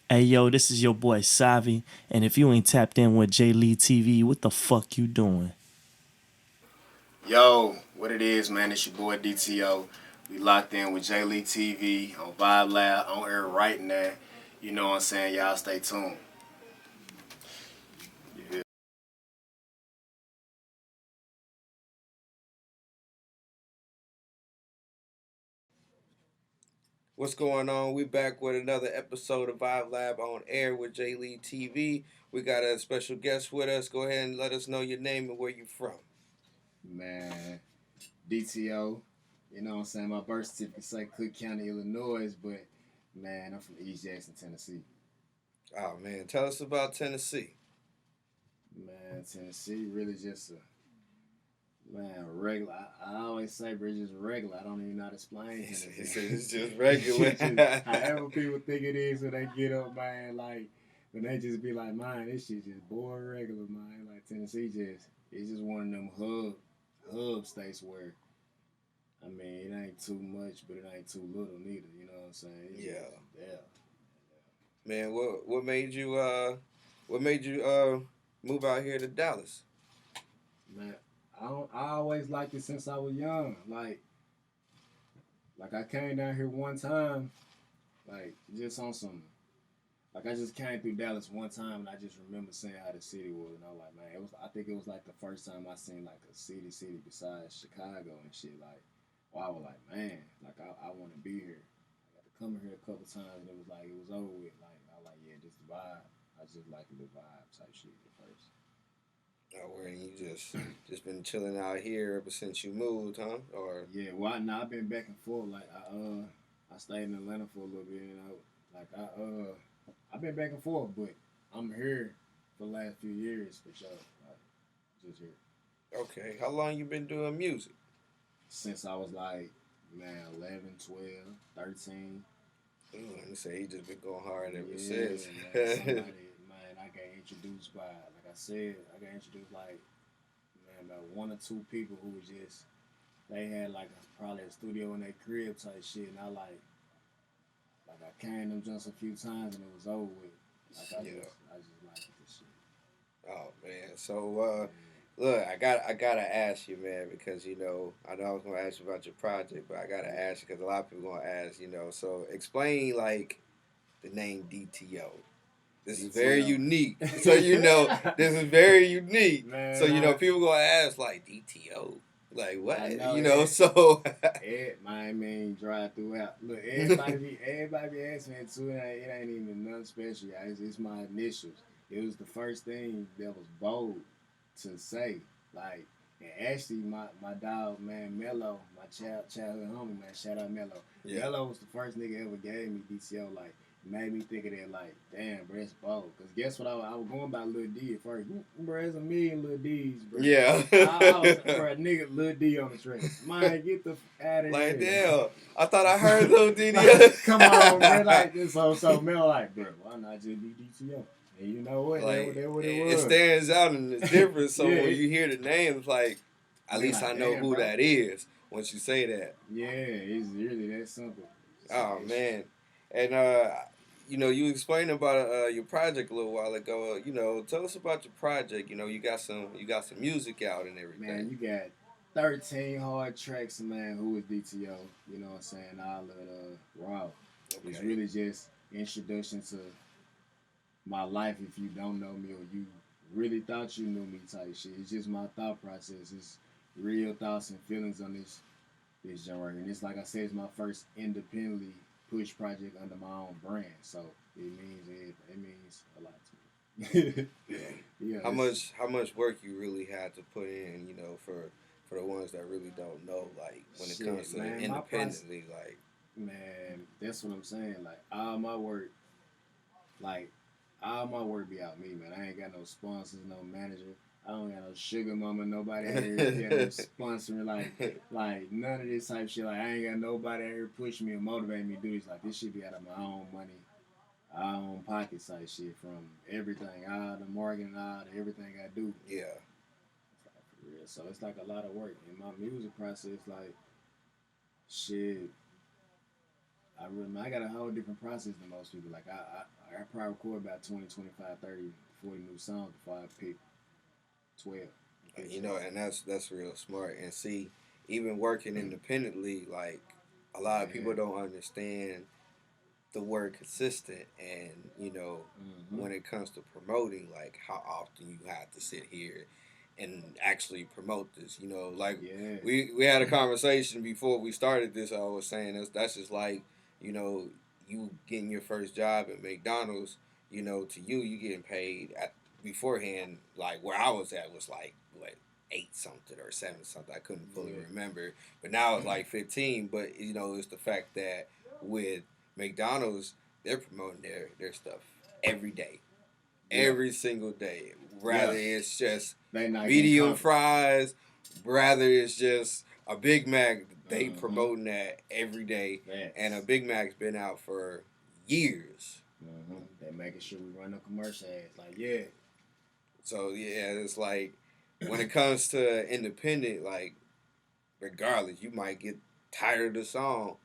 Hey yo, this is your boy Savi, and if you ain't tapped in with JayLeeTV, what the fuck you doing? Yo, what it is, man? It's your boy DTO. We locked in with JayLee TV on Vibelab on air right now. You know what I'm saying? Y'all stay tuned. Yeah. What's going on? We back with another episode of Vibe Lab on air with JayLee TV. We got a special guest with us. Go ahead and let us know your name and where you from. Man, DTO. You know what I'm saying? My birth certificate say Cook County, Illinois, but man, I'm from East Jackson, Tennessee. Oh man, tell us about Tennessee. Man, Tennessee really just a man regular. I always say, bro, it's just regular. I don't even know how to explain Tennessee. It's just regular. However people think it is when they get up, man, like when they just be like, man, this shit just boring regular, man. Like Tennessee it's just one of them hub states where I mean it ain't too much, but it ain't too little neither. You know what I'm saying? It's Yeah, just, yeah. man. What made you move out here to Dallas? Man, I always liked it since I was young. Like I came down here one time, like just on some. Like I just came through Dallas one time, and I just remember seeing how the city was, and I was like, man, it was. I think it was like the first time I seen like a city besides Chicago and shit. Like, well, I was like, man, like I want to be here. I got to come here a couple times, and it was over with. Like I was like, yeah, this the vibe. I just like the vibe type shit at first. Where you just been chilling out here ever since you moved, huh? Or Yeah, well, now I've been back and forth. Like I stayed in Atlanta for a little bit, and I've been back and forth, but I'm here for the last few years for sure. Like, just here okay, how long you been doing music? since I was like, man, 11, 12, 13. Ooh, let me say he just been going hard ever Yeah, since. man, somebody, man, I got introduced by, like I said, I got introduced like, man, about one or two people who was just, they had like probably a studio in their crib type shit, and like I came them just a few times and it was over with. Like Yeah. I just like this shit. Oh man. So look, I gotta ask you, man, because I know I was gonna ask you about your project, but I gotta ask you because a lot of people gonna ask, So explain like the name DTO. This is very DTO. unique. So this is very unique. So Man, people gonna ask like DTO, like what? I know So I mean drive throughout. Look, everybody be asking me too. It ain't even nothing special. It's my initials. It was the first thing that was bold to say. Like, and actually, my dog, man, Mello, my childhood homie, man, shout out Mello. yeah, Mello was the first nigga ever gave me DTO. Like, made me think of that. Like, damn, bro, it's bold. Cause guess what? I was going by Lil D at first. Bro, there's a million Lil D's, bro. yeah. I was, bro, nigga, Lil D on the track. Man, get the out of Like here. damn, I thought I heard Lil Diddy. Like, come on, man. Like, so Mel, like, bro, why not just be DTO? And you know what? Like That what it it was. stands out and it's different. So Yeah, when you hear the names, like at they least I like, know damn, who bro. that is once you say that. Yeah, it's really that simple. So Oh it's, man, and you explained about your project a little while ago. Tell us about your project. You got some music out and man, everything. you got 13 hard tracks, man. Who is DTO? You know what I'm saying? All of raw. It's Okay. really just introduction to my life if you don't know me or you really thought you knew me type shit. It's just my thought process. It's real thoughts and feelings on this genre. And it's like I said, it's my first independently pushed project under my own brand. So it means a lot to me. Yeah. Yeah, How much work you really had to put in, for the ones that really don't know, like when it comes shit, to man. My process, independently, like man. That's what I'm saying. Like all my work be out me, man. I ain't got no sponsors, no manager. I don't got no sugar mama, nobody out here sponsoring like none of this type shit. Like I ain't got nobody out here pushing me or motivating me to do this. Like this should be out of my own money, our own pocket type shit from everything, all the marketing, all the everything I do. yeah, Like, for real. So it's like a lot of work. In my music process, like shit, I got a whole different process than most people. Like I probably record about 20, 25, 30, 40 new songs before I pick 12. You know, and that's real smart. And see, even working independently, like a lot of people don't understand the word consistent, and you know, when it comes to promoting, like how often you have to sit here and actually promote this. You know, like we had a conversation before we started this. I was saying that's just like, you know, you getting your first job at McDonald's. You know, to you getting paid at beforehand. Like where I was at was like what 8 something or 7 something. I couldn't fully remember, but now it's like 15. But you know, it's the fact that with McDonald's, they're promoting their stuff every day, every single day. Rather it's just medium fries, rather it's just a Big Mac. They promoting that every day, and a Big Mac's been out for years. They're making sure we run a commercial ads. Like So yeah, it's like when it comes to independent, like regardless, you might get tired of the song.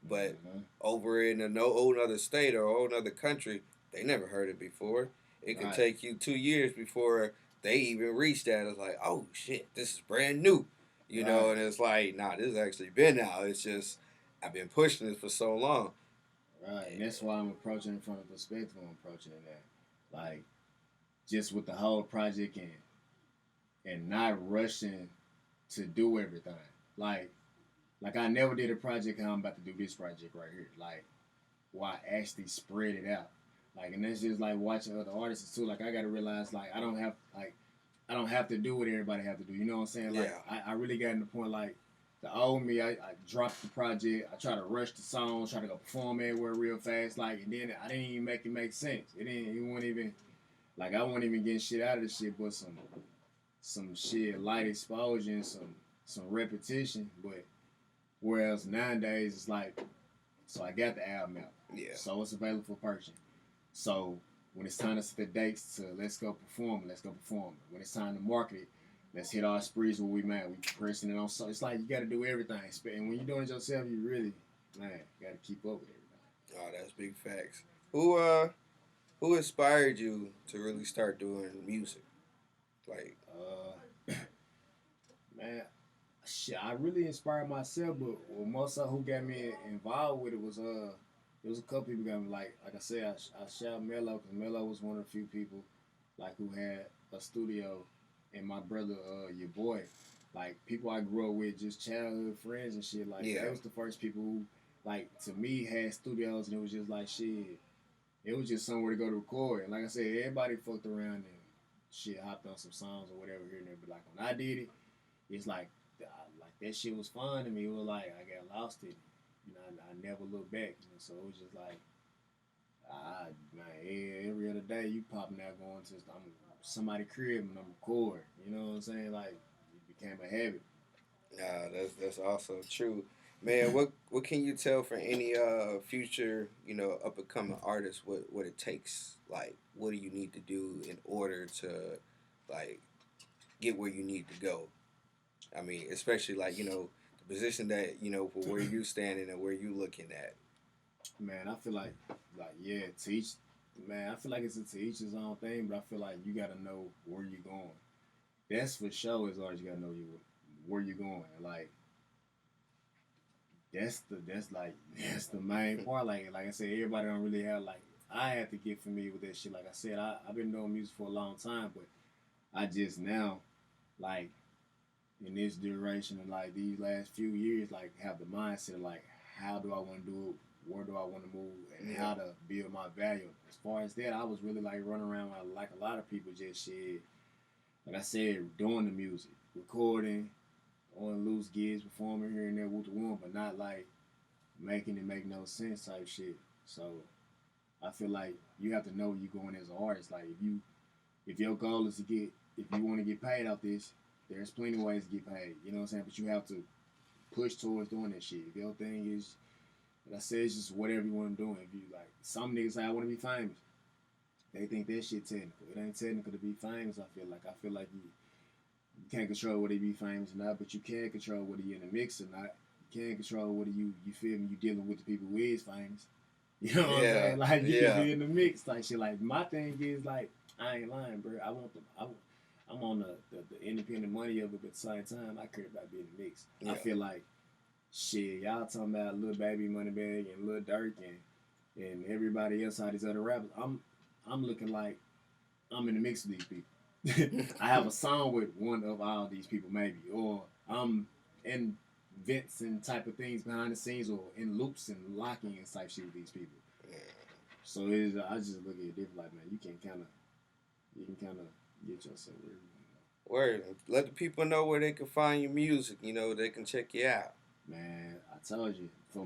But over in a whole other state or a whole other country, they never heard it before. It could take you 2 years before they even reach that. It's like, oh shit, this is brand new, you know. And it's like, nah, this has actually been out. It's just I've been pushing this for so long. Right, and that's why I'm approaching it from the perspective I'm approaching it at. Like, just with the whole project and not rushing to do everything. Like I never did a project how I'm about to do this project right here. Like, why actually spread it out. Like, and that's just like watching other artists too. Like, I gotta realize like I don't have to do what everybody have to do. You know what I'm saying? Like, I really got to the point like the old me. I dropped the project. I try to rush the songs, try to go perform everywhere real fast. Like, and then I didn't even make it make sense. It wasn't even like I wasn't even getting shit out of the shit, but some shit light exposure and some repetition, but. Whereas nowadays it's like, so I got the album out. Yeah. So it's available for purchase. So when it's time to set the dates to let's go perform. When it's time to market it, let's hit our sprees where we man. We pressing it on. So it's like you got to do everything. And when you're doing it yourself, you really, man, got to keep up with everything. Oh, that's big facts. Who inspired you to really start doing music? Like, man. Shit, I really inspired myself, but most of who got me involved with it was a couple people got me like I said I shout Mello because Mello was one of the few people like who had a studio, and my brother your boy, like people I grew up with, just childhood friends and shit. Like that was the first people who like to me had studios, and it was just like shit. It was just somewhere to go to record. And like I said, everybody fucked around and shit hopped on some songs or whatever here and there. But like when I did it, it's like that shit was fun to me. It was like I got lost in it. You know, I never looked back. You know, so it was just like, man, every other day you popping out going to somebody's crib and I'm recording. You know what I'm saying? Like it became a habit. Nah, that's also true, man. What can you tell for any future up and coming artists what it takes? Like, what do you need to do in order to like get where you need to go? I mean, especially like the position that for where you standing and where you looking at. Man, I feel like teach. Man, I feel like it's a to each his own thing, but I feel like you gotta know where you're going. That's for sure. As long as you gotta know where you're going. Like that's the main part. Like I said, everybody don't really have like I had to get familiar with that shit. Like I said, I've been doing music for a long time, but I just now like. In this duration of like these last few years, like have the mindset of like how do I want to do it, where do I want to move, and how to build my value. As far as that, I was really like running around like a lot of people just shit. Like I said, doing the music, recording, on loose gigs, performing here and there with the one, but not like making it make no sense type shit. So I feel like you have to know where you're going as an artist. Like if your goal is if you want to get paid off this. There's plenty of ways to get paid, you know what I'm saying? But you have to push towards doing that shit. If your thing is, like I said, it's just whatever you want to do. If you like, some niggas say I want to be famous. They think that shit technical. It ain't technical to be famous. I feel like you can't control whether you be famous or not, but you can control whether you're in the mix or not. can control what you feel me. You dealing with the people who is famous. You know what I'm Yeah, saying? Like you yeah. can be in the mix, like shit. Like my thing is like I ain't lying, bro. I'm on the independent money of it, but at the same time, I care about being in the mix. Yeah. I feel like shit. Y'all talking about Lil Baby, Moneybag, and Lil Durk, and everybody else, all these other rappers. I'm looking like I'm in the mix with these people. I have a song with one of all these people, maybe, or I'm in vents and type of things behind the scenes, or in loops and locking and type shit with these people. Yeah. So I just look at it different, like man, you can kind of get yourself where you want Word. Let the people know where they can find your music. You know, they can check you out. to go. Man, I told you for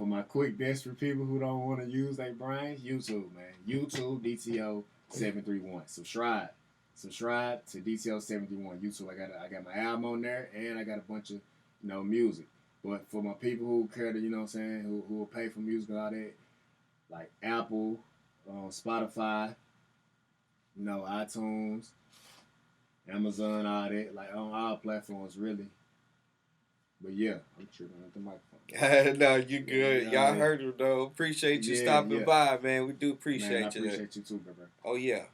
my quick desperate people who don't want to use their brains, YouTube, man, YouTube DTO 731. Subscribe to DTO 731 YouTube. I got my album on there, and I got a bunch of music. But for my people who care to what I'm saying, who will pay for music and all that, like Apple, Spotify, iTunes, Amazon, all that, like on all platforms really. But yeah, I'm tripping with the microphone. No, you good. Yeah, Y'all yeah. heard it though. Appreciate you Yeah, stopping yeah. by, man. We do Man, I appreciate you. appreciate you too, bro. Oh yeah.